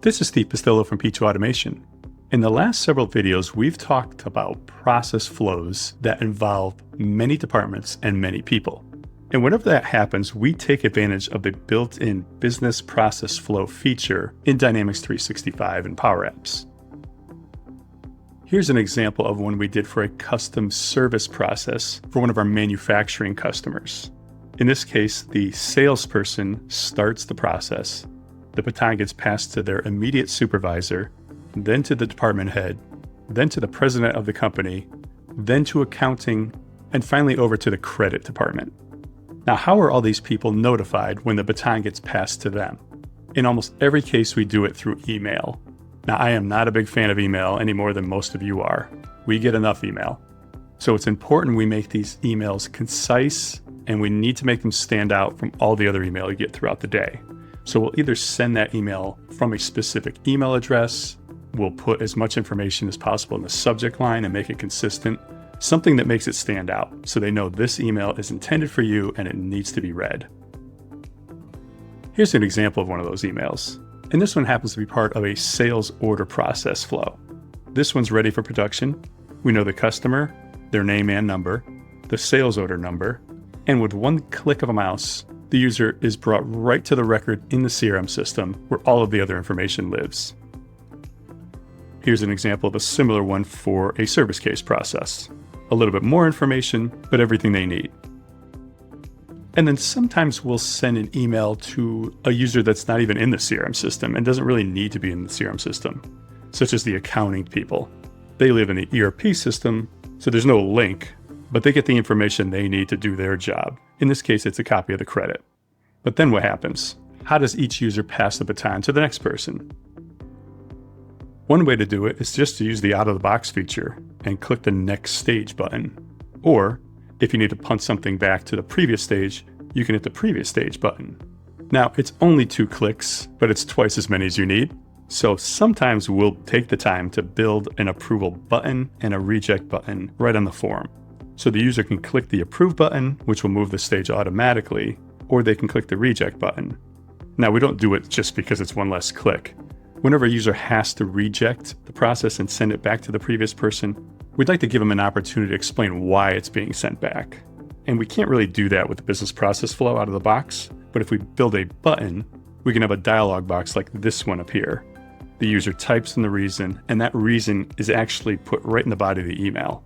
This is Steve Pastillo from P2 Automation. In the last several videos, we've talked about process flows that involve many departments and many people. And whenever that happens, we take advantage of the built-in business process flow feature in Dynamics 365 and Power Apps. Here's an example of one we did for a custom service process for one of our manufacturing customers. In this case, the salesperson starts the process. The baton gets passed to their immediate supervisor, then to the department head, then to the president of the company, then to accounting, and finally over to the credit department. Now, how are all these people notified when the baton gets passed to them? In almost every case, we do it through email. Now, I am not a big fan of email any more than most of you are. We get enough email. So it's important we make these emails concise, and we need to make them stand out from all the other email you get throughout the day. So we'll either send that email from a specific email address, we'll put as much information as possible in the subject line and make it consistent, something that makes it stand out so they know this email is intended for you and it needs to be read. Here's an example of one of those emails. And this one happens to be part of a sales order process flow. This one's ready for production. We know the customer, their name and number, the sales order number, and with one click of a mouse, the user is brought right to the record in the CRM system where all of the other information lives. Here's an example of a similar one for a service case process. A little bit more information, but everything they need. And then sometimes we'll send an email to a user that's not even in the CRM system and doesn't really need to be in the CRM system, such as the accounting people. They live in the ERP system, so there's no link, but they get the information they need to do their job. In this case, it's a copy of the credit. But then what happens? How does each user pass the baton to the next person? One way to do it is just to use the out-of-the-box feature and click the next stage button. Or if you need to punt something back to the previous stage, you can hit the previous stage button. Now, it's only 2 clicks, but it's twice as many as you need. So sometimes we'll take the time to build an approval button and a reject button right on the form. So the user can click the approve button, which will move the stage automatically, or they can click the reject button. Now, we don't do it just because it's one less click. Whenever a user has to reject the process and send it back to the previous person, we'd like to give them an opportunity to explain why it's being sent back. And we can't really do that with the business process flow out of the box, but if we build a button, we can have a dialog box like this one appear. The user types in the reason, and that reason is actually put right in the body of the email.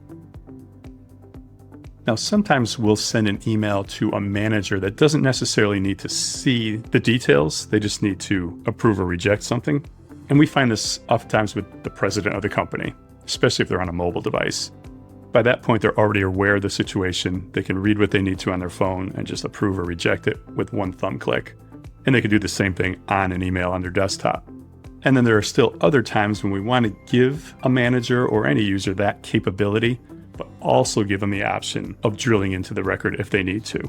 Now, sometimes we'll send an email to a manager that doesn't necessarily need to see the details. They just need to approve or reject something. And we find this oftentimes with the president of the company, especially if they're on a mobile device. By that point, they're already aware of the situation. They can read what they need to on their phone and just approve or reject it with one thumb click. And they can do the same thing on an email on their desktop. And then there are still other times when we want to give a manager or any user that capability, but also give them the option of drilling into the record if they need to.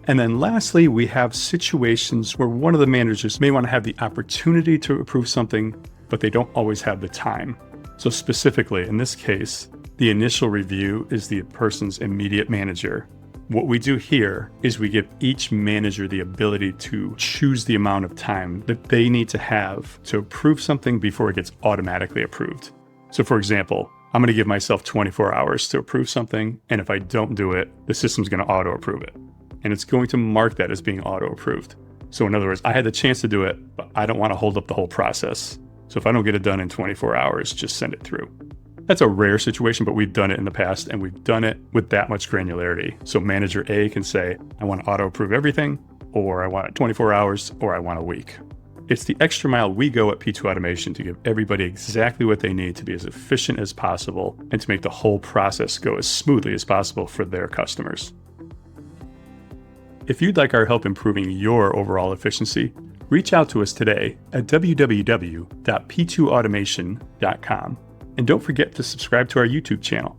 And then lastly, we have situations where one of the managers may want to have the opportunity to approve something, but they don't always have the time. So specifically, in this case, the initial review is the person's immediate manager. What we do here is we give each manager the ability to choose the amount of time that they need to have to approve something before it gets automatically approved. So for example, I'm going to give myself 24 hours to approve something, and if I don't do it, the system's going to auto-approve it. And it's going to mark that as being auto-approved. So in other words, I had the chance to do it, but I don't want to hold up the whole process. So if I don't get it done in 24 hours, just send it through. That's a rare situation, but we've done it in the past, and we've done it with that much granularity. So manager A can say, I want to auto-approve everything, or I want it 24 hours, or I want a week. It's the extra mile we go at P2 Automation to give everybody exactly what they need to be as efficient as possible and to make the whole process go as smoothly as possible for their customers. If you'd like our help improving your overall efficiency, reach out to us today at www.p2automation.com. And don't forget to subscribe to our YouTube channel.